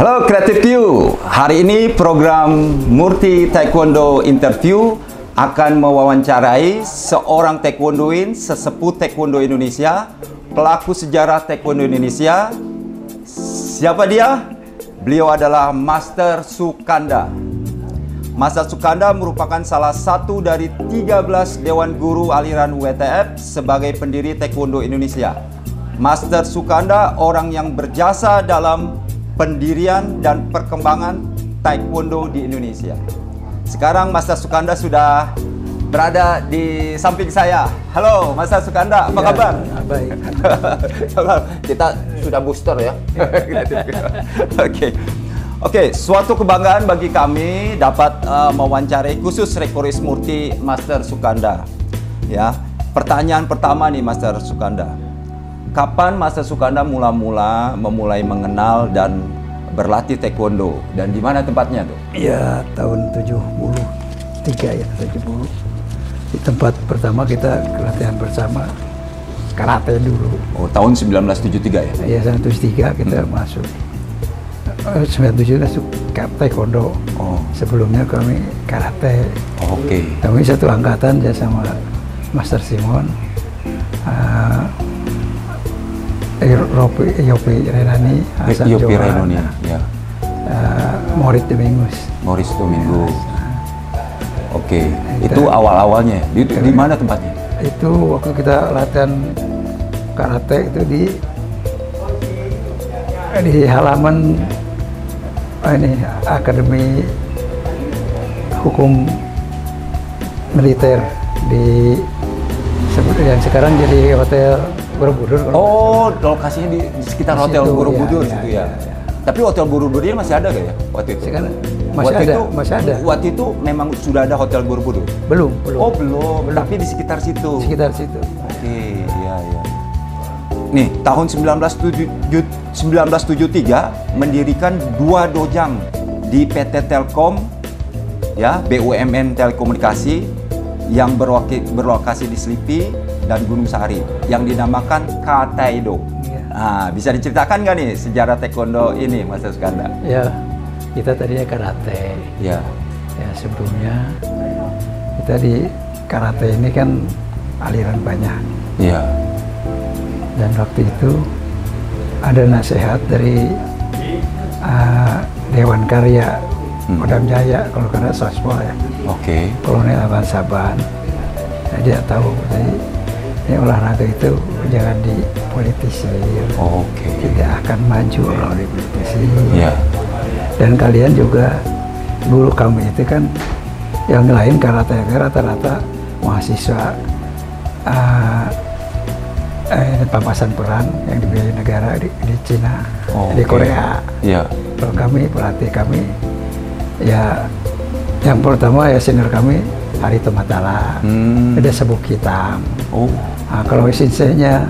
Halo Creative Q, hari ini program Murti Taekwondo Interview akan mewawancarai seorang taekwondoin, sesepuh taekwondo Indonesia, pelaku sejarah taekwondo Indonesia. Siapa dia? Beliau adalah Master Sukanda. Master Sukanda merupakan salah satu dari 13 Dewan Guru aliran WTF sebagai pendiri taekwondo Indonesia. Master Sukanda orang yang berjasa dalam pendirian dan perkembangan taekwondo di Indonesia. Sekarang Master Sukanda sudah berada di samping saya. Halo Master Sukanda, apa kabar? Baik. Kita sudah booster ya. Oke, suatu kebanggaan bagi kami dapat mewawancarai khusus Rekoris Murti Master Sukanda. Ya, pertanyaan pertama nih Master Sukanda. Kapan Master Sukanda memulai mengenal dan berlatih taekwondo dan di mana tempatnya tuh? Ya, tahun 73 ya, 70. Di tempat pertama kita latihan bersama karate dulu. Oh, tahun 1973 ya? Ya, 1973 kita masuk. 97 masuk taekwondo. Oh. Sebelumnya kami karate. Oh, Oke. Kami satu angkatan ya sama Master Simon. Yopi Renani, Hasan Yopi Johan, Renani, ya. Moritz Domingus. Maurice Domingo. Oke, itu awal-awalnya. Di mana tempatnya? Itu waktu kita latihan karate itu di halaman ini Akademi Hukum Militer di yang sekarang jadi Hotel Borobudur. Oh, lokasinya di sekitar Hotel situ, Borobudur ya, situ ya, ya. ya. Tapi Hotel Borobudur ini masih ada gak ya waktu itu? Sekarang masih ada. Waktu itu memang sudah ada Hotel Borobudur? Belum. Oh, belum. Tapi di sekitar situ. Sekitar situ. Oke, iya. Nih, tahun 1973 mendirikan 2 dojang di PT Telkom, ya, BUMN Telekomunikasi yang berlokasi di Selipi dan Gunung Sahari yang dinamakan Kataido. Ya. Nah, bisa diceritakan nggak nih sejarah taekwondo ini, Mas Sukanda? Ya, kita tadinya karate. Ya. Ya, sebelumnya kita di karate ini kan aliran banyak. Iya. Dan waktu itu ada nasihat dari Dewan Karya Kodam Jaya, kalau karena Soswa ya. Oke. Kolonel Aban Saban. Nah, dia tahu jadi ini olahraga itu jangan dipolitisir. Oke. Tidak akan maju kalau dipolitisir. Iya. Dan kalian juga dulu kami itu kan yang lain karate rata-rata mahasiswa papasan perang yang dibiayai negara di Cina, di Korea. Iya. Kalau kami pelatih kami ya yang pertama ya senior kami Harito Matala, ada Sabuk Hitam. Oh. Nah, kalau senseinya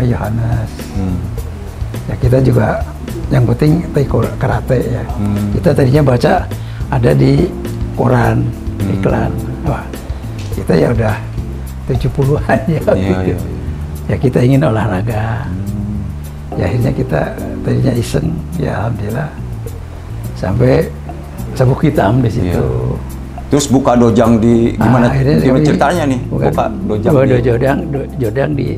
Yohanes. Ya kita juga yang penting karate ya. Kita tadinya baca ada di koran iklan. Wah, kita ya udah 70-an ya. Iya. Ya kita ingin olahraga. Ya akhirnya kita tadinya iseng, ya alhamdulillah sampai Sabuk Hitam di situ. Iya. Terus buka dojang di gimana ceritanya nih? Buka dojang di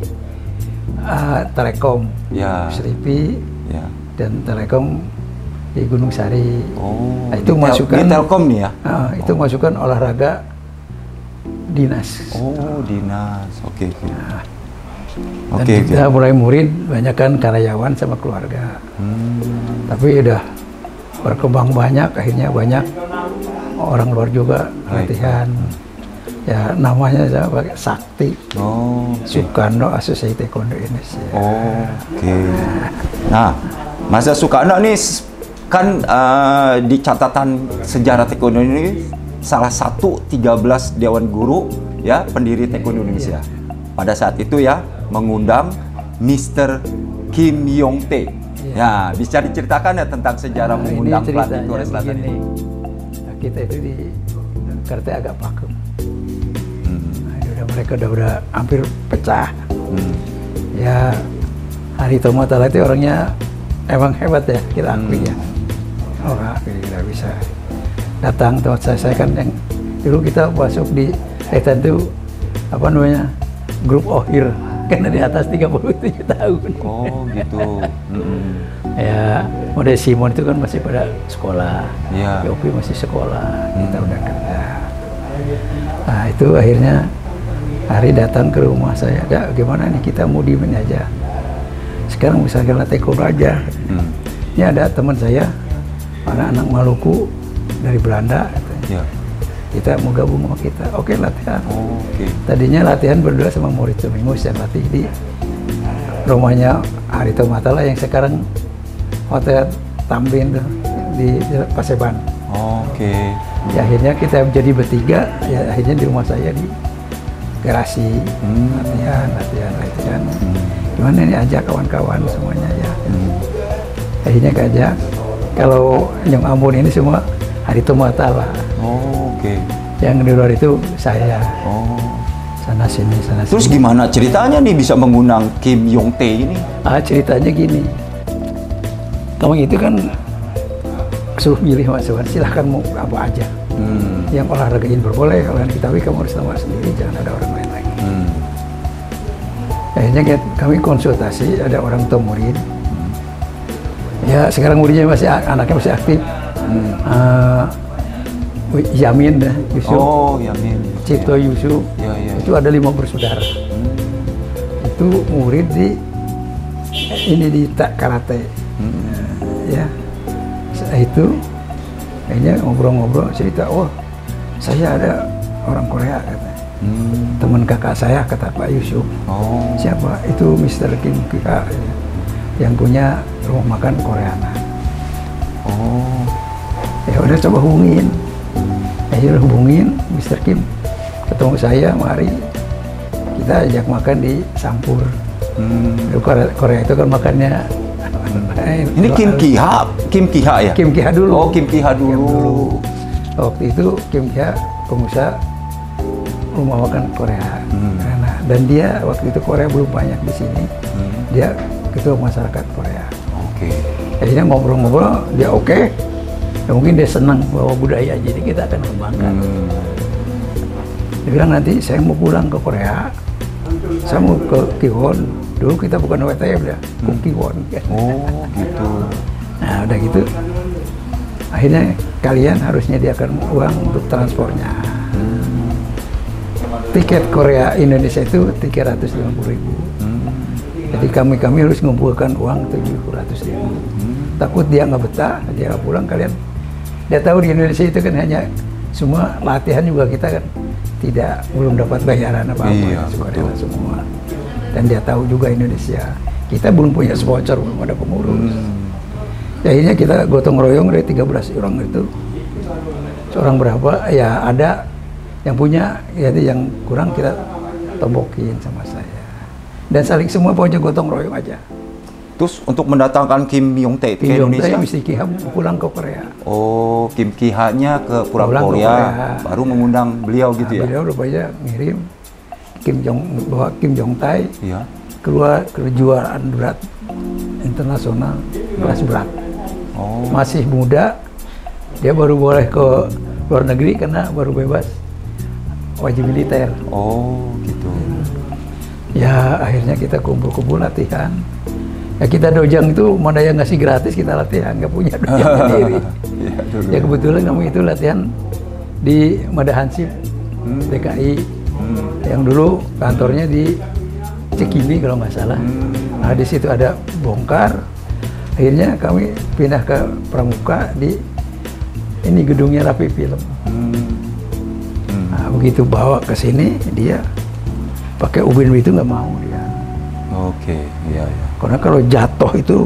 Telekom, ya. Selipi, Ya. dan Telekom di Gunung Sari. Oh. Nah, itu masukkan di Telkom nih ya? Itu masukkan olahraga dinas. Oh, dinas. Oke. Dan kita mulai murid, banyak kan karyawan sama keluarga. Tapi udah berkembang banyak, akhirnya banyak orang luar juga latihan. Ya namanya saya pakai Sakti. Oh. Sukanda Association Taekwondo Indonesia. Oke. Nah, Mas Sukanda nih kan di catatan sejarah taekwondo ini salah satu 13 Dewan Guru ya pendiri taekwondo Indonesia. Pada saat itu ya mengundang Mr. Kim Yong Tae. Ya, bisa diceritakan ya tentang sejarah mengundang pelatih Korea Selatan ini? Nah, kita itu di karate agak pakem. Mereka udah hampir pecah. Ya Harito Matala itu orangnya emang hebat ya, kita akui ya. Oh nggak, tidak bisa. Datang tempat saya kan yang dulu kita masuk di itu apa namanya grup OHIR karena di atas 37 tahun. Oh gitu. Ya, Mode Simon itu kan masih pada sekolah. Iya. Yopi masih sekolah, kita udah kerja. Nah itu akhirnya Hari datang ke rumah saya, gimana nih kita mau diemin aja. Sekarang misalnya taekwondo aja. Ini ada teman saya, anak Maluku dari Belanda. Ya. Kita mau gabung sama kita. Oke, latihan. Oke. Tadinya latihan berdua sama murid Tumingus yang latih di rumahnya Harito Matala yang sekarang Hotel Tambin tuh, di Paseban. Oke. Ya, akhirnya kita jadi bertiga, ya akhirnya di rumah saya di garasi, latihan. Gimana nih ajak kawan-kawan semuanya ya. Akhirnya ajak. Kalau yang Ambon ini semua Harito Matala. Oke. Yang di luar itu saya. Oh. Sana sini. Terus gimana ceritanya nih bisa mengundang Kim Yong Tae ini? Ceritanya gini. Kamu itu kan suruh milih masukan, silahkan mau apa aja. Yang olahraga indoor boleh, olahraga Kitawi kamu harus tahu sendiri, jangan ada orang lain lagi. Akhirnya kami konsultasi, ada orang tua murid. Ya sekarang muridnya anaknya masih aktif. Yamin dah, Yusuf. Oh, Yamin. Cipto Yusuf. Ya. Itu ada 5 bersaudara. Itu murid di karate. Ya. Setelah itu akhirnya ngobrol-ngobrol cerita, saya ada orang Korea kata. Teman kakak saya kata Pak Yusuf. Siapa? Itu Mr. Kim Kiha yang punya rumah makan Koreana. Ya udah coba hubungin. Akhirnya hubungin Mr. Kim, ketemu saya, mari kita ajak makan di Sampur. Korea itu kan makannya ini Kim Kiha ya? Kim Kiha dulu. Oh, Kim Kiha dulu. Waktu itu Kim Kiha pengusaha rumah makan Korea. Dan dia waktu itu Korea belum banyak di sini. Dia ketua masyarakat Korea. Oke. Akhirnya ngobrol-ngobrol, dia oke. Ya, mungkin dia senang bawa budaya, jadi kita akan kembangkan. Dia bilang nanti saya mau pulang ke Korea, saya mau ke Kiwon. Dulu kita bukan WTF ya, ke Kiwon. Oh gitu. Nah udah gitu, akhirnya kalian harus menyediakan uang untuk transportnya. Tiket Korea Indonesia itu 350.000. Jadi kami harus mengumpulkan uang 700.000. Takut dia nggak betah, dia nggak pulang, kalian. Dia tahu di Indonesia itu kan hanya semua latihan juga kita kan belum dapat bayaran apa-apa, semua. Dan dia tahu juga Indonesia, kita belum punya sponsor, belum ada pengurus. Akhirnya kita gotong royong dari 13 orang itu. Seorang berapa? Ya ada yang punya, ya yang kurang kita tombokin sama saya. Dan saling semua pokoknya gotong royong aja. Terus untuk mendatangkan Kim Yong Tae ke Indonesia? Mesti Kiha pulang ke Korea. Oh, Kim Kiha-nya pulang ke Korea, baru mengundang beliau gitu ya? Beliau rupanya ngirim bawa Kim Yong Tae keluar kejuaraan berat internasional kelas berat. Masih muda, dia baru boleh ke luar negeri karena baru bebas wajib militer. Oh, gitu. Ya akhirnya kita kumpul-kumpul latihan. Ya kita dojang itu mana yang ngasih gratis kita latihan, nggak punya dojang sendiri. Ya kebetulan kami itu latihan di Madahansip DKI yang dulu kantornya di Cikini kalau nggak salah. Nah di situ ada bongkar. Akhirnya kami pindah ke Pramuka di ini gedungnya Rapi Film. Nah begitu bawa ke sini dia pakai ubin itu nggak mau dia. Oke, iya. Karena kalau jatuh itu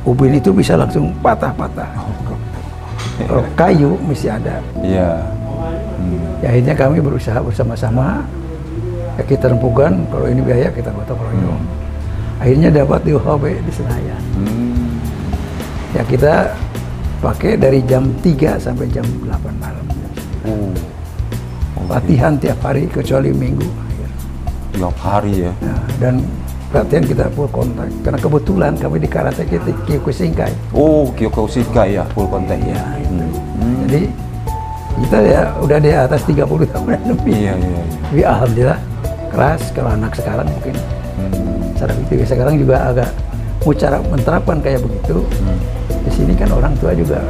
ubin itu bisa langsung patah-patah. Kalau kayu mesti ada. Iya. Ya, akhirnya kami berusaha bersama-sama. Ya, kita rempukan, kalau ini biaya kita gotong royong. Akhirnya dapat di UHB di Senayan. Ya kita pakai dari jam 3 sampai jam 8 malam. Latihan tiap hari kecuali Minggu. Tiap hari ya. Nah, dan latihan kita full kontak. Karena kebetulan kami di karate kita Kyokushinkai. Oh, Kyokushinkai ya, full kontak ya. Jadi kita ya udah di atas 30 tahun lebih. Iya. Tapi alhamdulillah keras. Kalau anak sekarang mungkin sekarang juga agak mau cara menerapkan kayak begitu. Di sini kan orang tua juga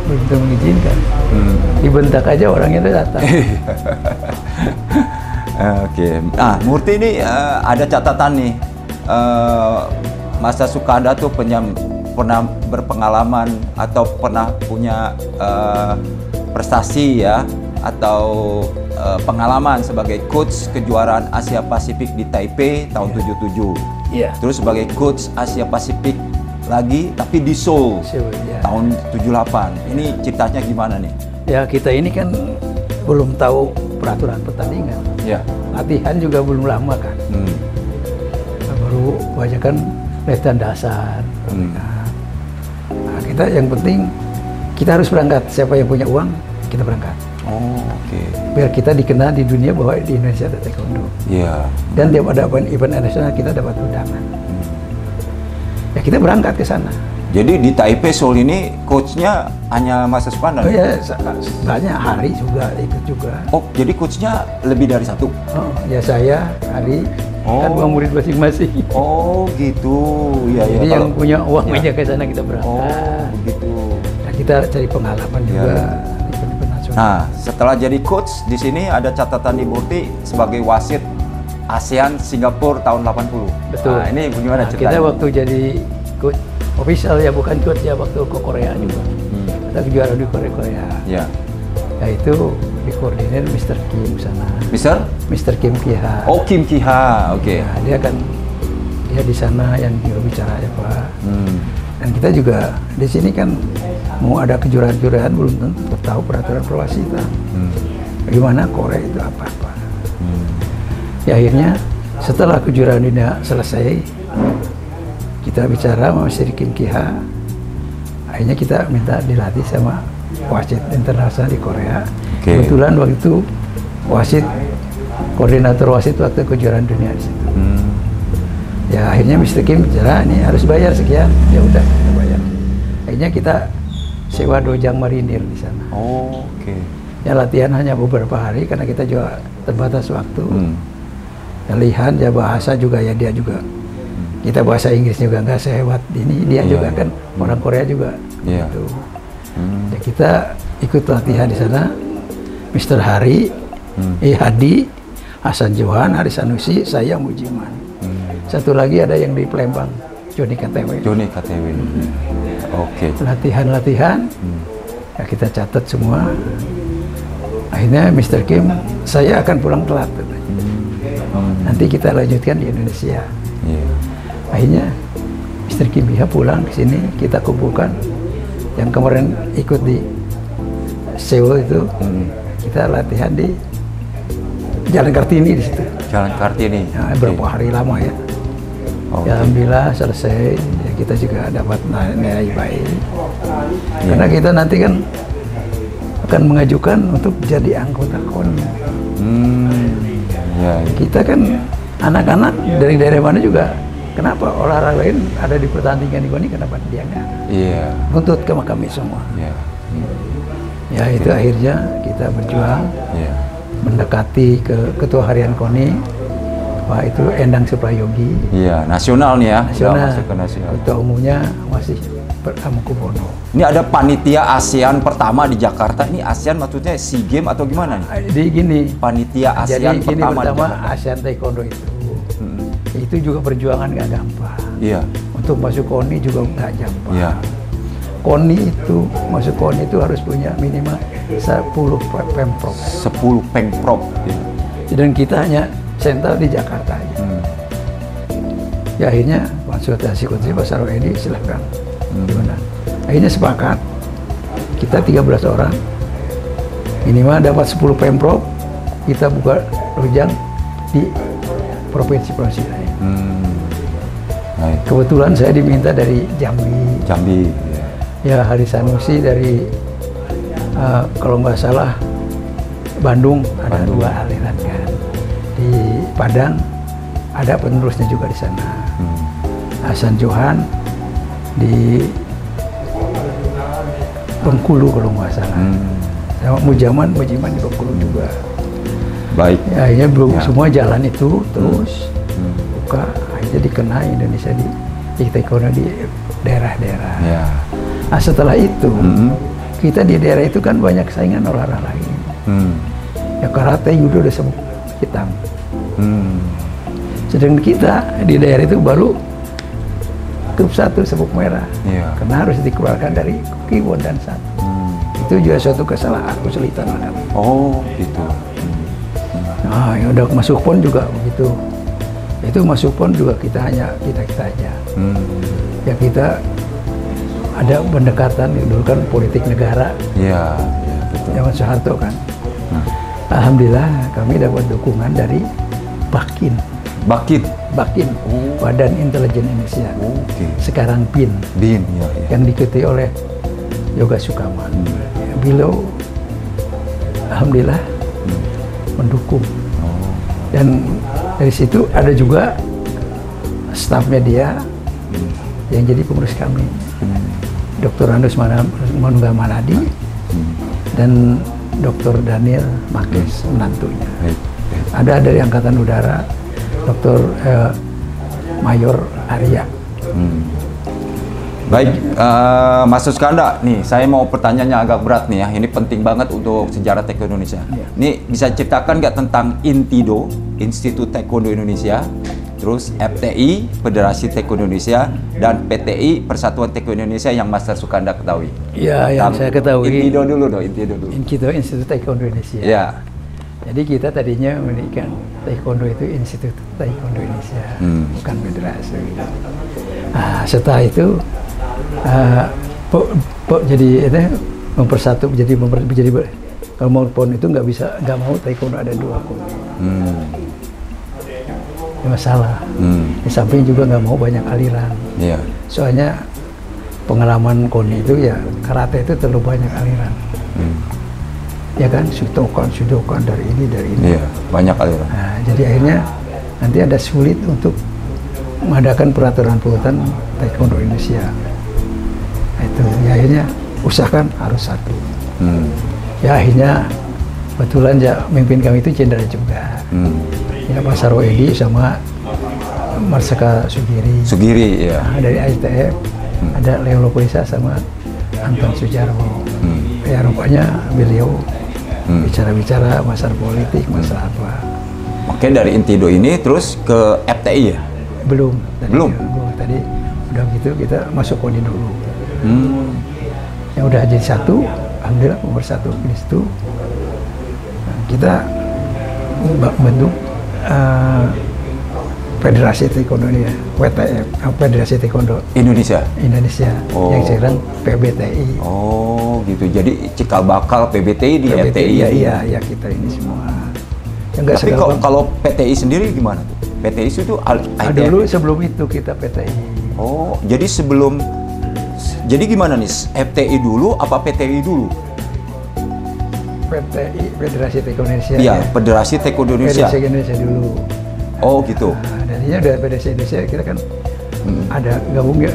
belum tentu mengizinkan. Dibentak aja orangnya udah datang. Oke. Nah, Murti ini ada catatan nih. Masa Sukanda tuh pernah berpengalaman atau pernah punya prestasi ya, atau pengalaman sebagai coach kejuaraan Asia Pasifik di Taipei tahun 77. Iya. Terus sebagai coach Asia Pasifik lagi tapi di Seoul Ya. tahun 78. Ini ceritanya gimana nih? Ya kita ini kan belum tahu peraturan pertandingan. Ya. Latihan juga belum lama kan. Baru baca kan latihan dasar. Nah, kita yang penting kita harus berangkat. Siapa yang punya uang kita berangkat. Oh, oke. Biar kita dikenal di dunia bahwa di Indonesia ada taekwondo. Iya. Dan tiap ada event nasional kita dapat undangan. Ya kita berangkat ke sana. Jadi di Taipei Seoul ini coachnya hanya Mas Sukanda? Oh ya, banyak Hari juga ikut juga. Oh, jadi coachnya lebih dari satu? Oh, ya saya, Hari, kan dua murid masing-masing. Oh, gitu. Ya. Jadi yang punya uang aja ke sana kita berangkat. Oh, begitu. Nah, kita cari pengalaman juga di event nasional. Nah, setelah jadi coach di sini ada catatan di Murti sebagai wasit ASEAN Singapura tahun 80. Betul. Nah, ini gimana ceritanya? Kita waktu jadi coach official ya, bukan coach ya, waktu ke Korea juga. Ada kejuaraan di Korea. Ya. Ya itu dikoordinir Mr. Kim sana. Mr. Kim Ki-ha. Oh, Kim Ki-ha. Oke. Nah, dia di sana yang juru bicara ya Pak. Dan kita juga di sini kan mau ada kejuaraan-kejuaraan belum tentu tahu peraturan perwasitan. Bagaimana Korea itu apa-apa. Ya akhirnya setelah kejuaraan dunia selesai, kita bicara sama Mr. Kim Ki-ha. Akhirnya kita minta dilatih sama wasit internasional di Korea. Kebetulan waktu itu koordinator wasit waktu kejuaraan dunia di situ. Ya akhirnya Mr. Kim bicara, ini harus bayar sekian. Ya udah kita bayar. Akhirnya kita sewa dojang marinir di sana. Oh, oke. Ya latihan hanya beberapa hari karena kita juga terbatas waktu. Ya, lihan ya bahasa juga ya dia juga. Kita bahasa Inggris juga nggak sehebat ini, dia juga kan orang Korea juga. Gitu. Ya, kita ikut latihan di sana. Mr. Hari, Hadi, Hasan Johan, Hari Sanusi, saya Mujiman. Satu lagi ada yang di Palembang, Joni KTW. Oke. Latihan, ya kita catat semua. Akhirnya Mr. Kim, saya akan pulang telat. Nanti kita lanjutkan di Indonesia. Akhirnya Mr. Kim Ki-ha pulang ke sini, kita kumpulkan yang kemarin ikut di Seoul itu, kita latihan di Jalan Kartini di situ. Jalan Kartini. Nah, berapa hari lama ya. Ya, alhamdulillah selesai. Ya, kita juga dapat nilai baik. Karena kita nanti kan akan mengajukan untuk jadi anggota KONI. Kita kan anak-anak dari daerah mana juga. Kenapa olahraga lain ada di pertandingan di KONI, kenapa dia enggak? Nuntut ke kami semua. Ya itu akhirnya kita berjuang mendekati ke ketua harian KONI, Pak itu Endang Suprayogi. Nasional nih ya. Nasional. Ketua umumnya masih Hamengkubuwono. Ini ada panitia ASEAN pertama di Jakarta. Ini ASEAN maksudnya SEA Games atau gimana nih? Jadi gini. Panitia ASEAN pertama ASEAN Taekwondo itu. Itu juga perjuangan nggak gampang. Untuk masuk KONI juga nggak gampang. KONI itu, masuk KONI itu harus punya minimal 10 pemprov. 10 pemprov. Dan kita hanya sentral di Jakarta aja. Ya akhirnya konsultasi Pak Sarwoedi silahkan. Gimana? Akhirnya sepakat. Kita 13 orang. Minimal dapat 10 pemprov. Kita buka rujang di provinsi-provinsi lain. Kebetulan saya diminta dari Jambi. Ya Hari Sanusi dari kalau nggak salah Bandung. Ada 2 aliran kan. Di Padang ada penerusnya juga di sana. Hasan Johan di Bengkulu kalau nggak salah. Sama Mujiman di Bengkulu juga. Baik. Ya, akhirnya semua jalan itu terus buka, akhirnya dikenal Indonesia di taekwondo di daerah-daerah. Ya. Nah, setelah itu kita di daerah itu kan banyak saingan olahraga lain. Ya karate, judo udah sabuk hitam. Sedangkan kita di daerah itu baru grup 1 sabuk merah. Iya. Karena harus dikeluarkan dari Kliwon dan satu. Itu juga suatu kesalahan, kesulitan. Oh, gitu. Nah, yang udah masuk PON juga begitu. Itu masuk PON juga kita aja. Ya kita ada pendekatan, dulu kan politik negara. Iya, betul. Zaman Soeharto kan. Alhamdulillah kami dapat dukungan dari Bakin, Badan Intelijen Indonesia. Sekarang BIN. Ya. Yang diikuti oleh Yoga Sukaman. Beliau alhamdulillah mendukung. Dan dari situ ada juga stafnya dia yang jadi pengurus kami. Dr. Andus Manunggal Manadi dan Dr. Daniel Makis menantunya. Ada dari Angkatan Udara Dr. Mayor Arya. Baik, Mas Suskanda, nih saya mau pertanyaannya agak berat nih ya. Ini penting banget untuk sejarah taekwondo Indonesia. Nih bisa ceritakan nggak tentang INTIDO, Institut Taekwondo Indonesia, terus FTI, Federasi Taekwondo Indonesia, dan PTI, Persatuan Taekwondo Indonesia yang Mas Suskanda ketahui? Iya, yang saya ketahui. INTIDO dulu dong, INTIDO dulu. INTIDO, Institut Taekwondo Indonesia. Ya. Jadi kita tadinya mendirikan taekwondo itu Institut Taekwondo Indonesia, bukan federasi. Nah, setelah itu jadi itu mempersatu, jadi kalau mau PON itu nggak mau taekwondo ada 2 PON. Masalah. Di samping juga nggak mau banyak aliran. Yeah. Soalnya pengalaman KONI itu ya karate itu terlalu banyak aliran. Ya kan, sudokan dari ini. Iya, banyak aliran. Nah, jadi akhirnya nanti ada sulit untuk mengadakan peraturan taekwondo Indonesia. Itu ya akhirnya usahakan harus 1. Ya akhirnya kebetulan ya pemimpin kami itu cendera juga. Ya Pak Saroedi sama Marsaka Sugiri. Ya. Nah, dari ITF ada Leo Lopolisa sama Anton Sujarwo. Ya rupanya beliau bicara-bicara masalah politik, masalah apa. Oke, dari INTIDO ini terus ke FTI ya? Belum. Tadi udah gitu kita masuk KONI dulu. Yang udah jadi 1, alhamdulillah nomor 1 di situ. Nah, kita bentuk Federasi Taekwondo ini ya, WTF, Federasi Taekwondo Indonesia. Yang sekarang PBTI. Oh, gitu. Jadi cikal bakal PBTI di FTI. Iya, kita ini semua. Tapi kalau PTI sendiri gimana tuh? PTI itu dulu sebelum itu kita PTI. Oh, jadi jadi gimana nih? FTI dulu apa PTI dulu? PTI, Federasi Taekwondo Indonesia. Iya, Federasi Taekwondo Indonesia. Federasi Indonesia dulu. Oh, gitu. Nah, darinya udah Federasi Indonesia kita kan ada gabung ya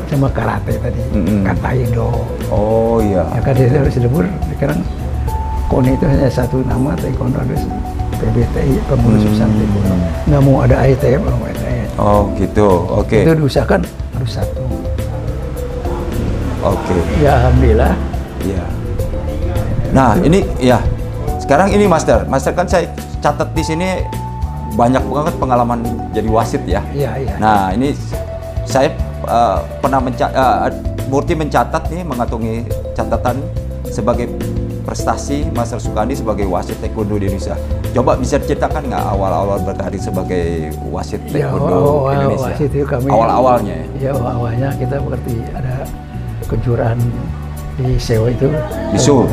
sama karate tadi, Kataido. Oh iya. Ya kan dia harus dilebur. Sekarang KONI itu hanya 1 nama, taekwondo harus PBTI, pengurus besar taekwondo. Nggak mau ada ITF, nggak mau ITF. Oh gitu, oke. Itu diusahakan harus 1. Oke. Ya alhamdulillah. Iya. Nah ini ya, sekarang ini Master kan saya catat di sini banyak banget pengalaman jadi wasit ya. Iya. Nah ini saya pernah Murti mencatat nih, mengantongi catatan sebagai prestasi Master Sukandi sebagai wasit taekwondo di Indonesia. Coba bisa ceritakan nggak awal-awal berkarir sebagai wasit taekwondo Indonesia? Wasit itu kami awal-awalnya. Ya awalnya kita berarti ada kejuaraan di Seoul itu. Di Seoul.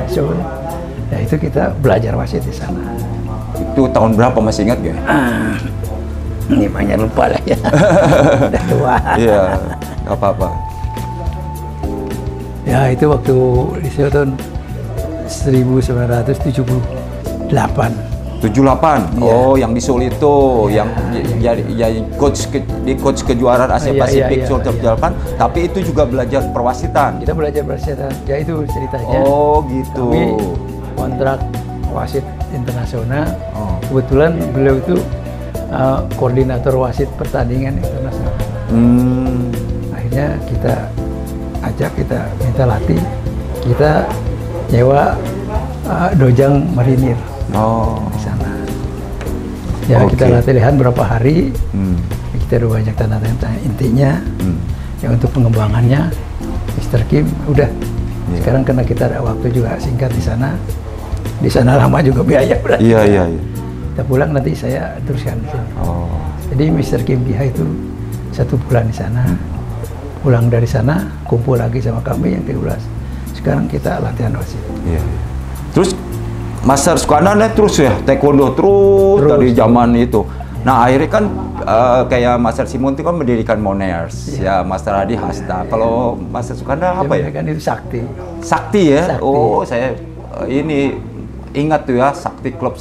Seoul. Ya itu kita belajar wasit di sana. Itu tahun berapa, masih ingat gak? Ini banyak lupa lah ya. Udah tua. Iya, nggak apa-apa. Ya itu waktu di Seoul tahun 1978. 78. Iya. Oh, yang di Seoul itu, yang jadi coach kejuaraan Asia Pasifik Seoul 78. Tapi itu juga belajar perwasitan. Kita belajar perwasitan. Ya itu ceritanya. Oh, gitu. Kami kontrak wasit internasional. Oh. Kebetulan beliau itu koordinator wasit pertandingan internasional. Akhirnya kita ajak, kita minta latih, kita nyewa dojang marinir di sana. Ya kita latihan berapa hari, kita udah banyak tanda-tanda. Intinya ya untuk pengembangannya, Mr. Kim udah. Sekarang karena kita ada waktu juga singkat di sana lama juga biaya berarti. Iya. Kita pulang nanti saya teruskan di sini. Jadi Mr. Kim Kiha itu 1 bulan di sana. Pulang dari sana kumpul lagi sama kami yang 13. Sekarang kita latihan wasit. Iya. Terus Master Sukanda terus ya taekwondo terus dari zaman itu. Nah akhirnya kan kayak Master Simon itu kan mendirikan Moners, ya Master Hadi Hasta. Kalau Master Sukanda apa ya? Kan itu Sakti. Sakti ya. Sakti. Oh saya ini ingat tuh ya Sakti Club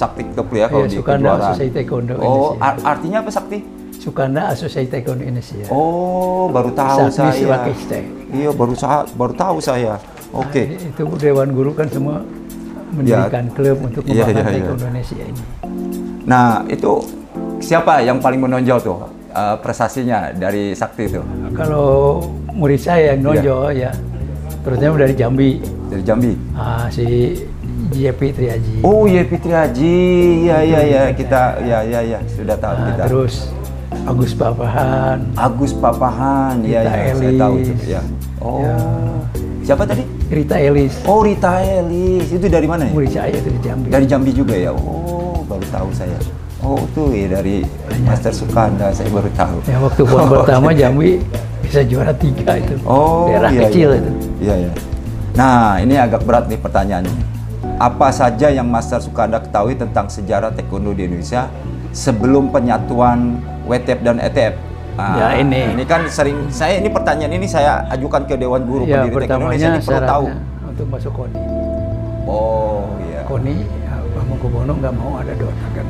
ya kalau di Sukanda kejuaraan. Association Taekwondo Oh Indonesia. artinya apa Sakti? Sukanda Association Taekwondo Indonesia. Oh baru tahu Sakti saya. Swakiste. Iya baru tahu saya. Oke. Nah, itu Dewan Guru kan semua mendirikan klub untuk mengembangkan Taekwondo Indonesia ini. Nah itu siapa yang paling menonjol tuh prestasinya dari Sakti itu? Kalau murid saya yang nonjol ya, terutama dari Jambi. Dari Jambi? Si Yepi Triaji. Oh Yepi Triaji, ya kita ya sudah tahu kita. Terus Agus Papahan. Agus Papahan, ya saya tahu itu. Ya. Oh, ya. Siapa tadi? Rita Elis. Oh Rita Elis, itu dari mana ya? Murid saya dari Jambi. Dari Jambi juga ya. Oh baru tahu saya. Oh tuh ya dari Master Sukanda saya baru tahu. Ya waktu PON pertama Jambi bisa juara 3 itu. Oh daerah kecil itu. Iya. Nah ini agak berat nih pertanyaannya. Apa saja yang Master Sukanda ketahui tentang sejarah taekwondo di Indonesia sebelum penyatuan WTF dan ETF? Nah, ya ini kan sering ini pertanyaan ini saya ajukan ke Dewan Guru ya, Pendiri Taekwondo Indonesia, ini perlu tahu. Untuk masuk KONI. Oh iya. KONI, Pak Mangkubono nggak mau ada Dota kan.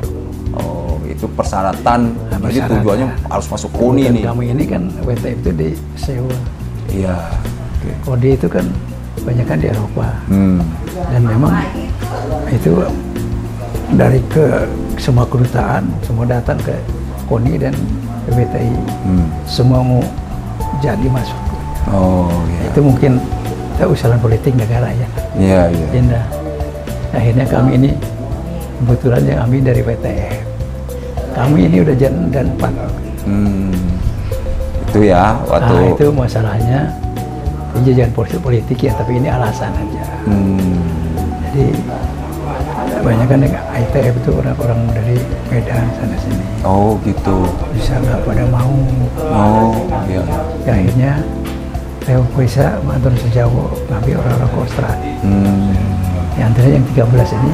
Oh itu persyaratan. Jadi tujuannya harus masuk KONI nih. Kami ini kan WTF itu di Seoul. Iya. KONI itu kan banyak kan di Eropa. Dan memang itu dari semua kedutaan semua datang ke KONI dan PBTI, semua mau jadi masuk. Oh iya. Itu mungkin usulan politik negara ya. Iya. Indah. Akhirnya kami ini kebetulan yang kami dari PTF. Kami ini udah dan 4. Itu ya waktu. Nah, itu masalahnya. Ini jangan politik ya, tapi ini alasan aja. Jadi banyak kan ITF itu orang-orang dari Medan sana sini. Oh gitu. Bisa nggak pada mau. Oh iya. Ya, akhirnya Leo bisa mantan sejawa ngambil orang-orang Kostrad. Yang antara yang 13 ini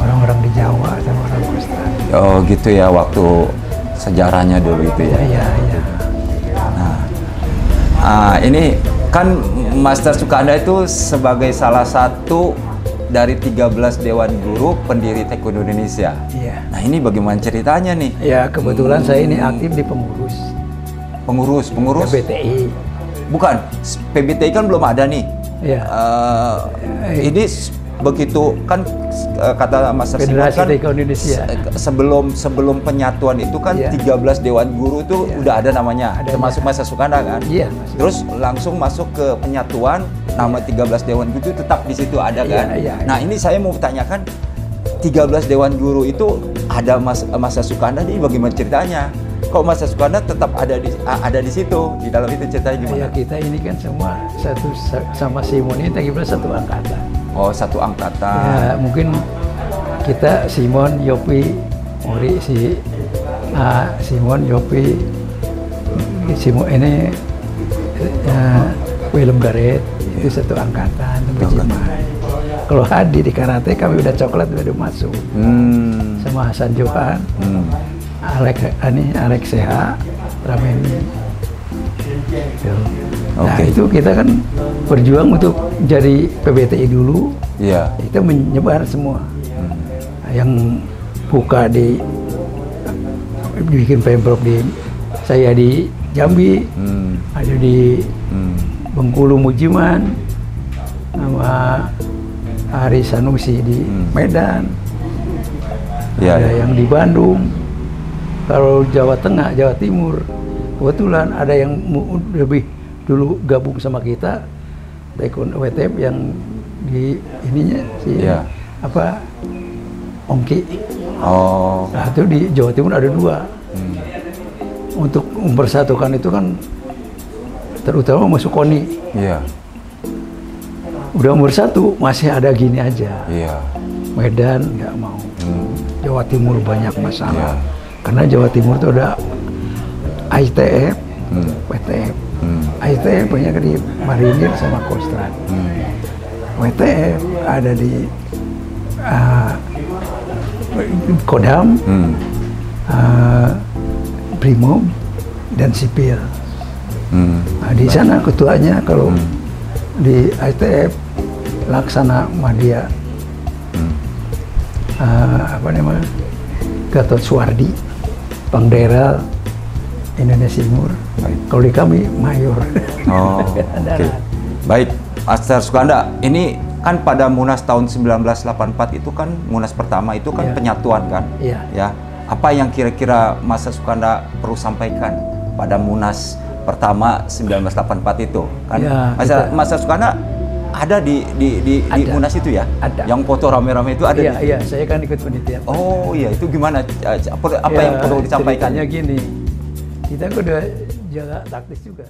orang-orang di Jawa sama orang Kostrad. Oh gitu ya waktu sejarahnya dulu itu ya. Iya. Nah, ini kan Master Sukanda itu sebagai salah satu dari 13 Dewan Guru Pendiri Taekwondo Indonesia. Iya. Nah ini bagaimana ceritanya nih? Ya kebetulan saya ini aktif di pengurus. Pengurus? PBTI. Bukan, PBTI kan belum ada nih. Iya. Ini begitu kan kata Master Simon kan sebelum penyatuan itu kan 13 Dewan Guru itu udah ada namanya, termasuk Master Sukanda kan. Iya. Terus langsung masuk ke penyatuan, nama 13 Dewan Guru itu tetap di situ ada kan. Nah ini saya mau tanyakan 13 Dewan Guru itu ada Master Sukanda, jadi bagaimana ceritanya? Kok Master Sukanda tetap ada di situ, di dalam itu ceritanya gimana? Ya kita ini kan semua satu sama Simon ini 13 satu angkatan. Oh satu angkatan. Ya mungkin kita Simon, Yopi, Mori, Simon, Yopi, Simon ini Willem Gareth itu satu angkatan. Kalau Hadi di karate kami udah coklat udah masuk. Sama Hasan Johan, Alex Seha, Rameni. Nah itu kita kan berjuang untuk jadi PBTI dulu. Itu menyebar semua. Yang buka dibikin pemprov saya di Jambi, ada di Bengkulu Mujiman, sama Hari Sanusi di Medan, ada yang di Bandung. Kalau Jawa Tengah, Jawa Timur, kebetulan ada yang lebih dulu gabung sama kita, taekwondo WTF yang di ininya Ongki. Nah itu di Jawa Timur ada 2. Untuk mempersatukan itu kan terutama masuk KONI. Udah nomor 1 masih ada gini aja. Medan nggak mau. Jawa Timur banyak masalah. Karena Jawa Timur itu ada ITF, WTF. ITF banyak di Marinir sama Kostrad. WTF ada di Kodam, Brimob, dan Sipil. Nah, di sana ketuanya kalau di ITF Laksana Madya, Gatot Suwardi, Pangderal Indonesia Timur. Kalau di kami Mayor. Okay. Baik, Master Sukanda, ini kan pada Munas tahun 1984 itu kan Munas pertama itu kan penyatuan kan? Ya. Apa yang kira-kira Master Sukanda perlu sampaikan pada Munas pertama 1984 itu? Kan Master Sukanda ada di Munas itu ya? Ada. Yang foto rame-rame itu ada? Iya, saya kan ikut penelitian. Oh iya, itu gimana? Apa yang perlu disampaikan? Ceritanya gini, kita udah jaga taktis juga.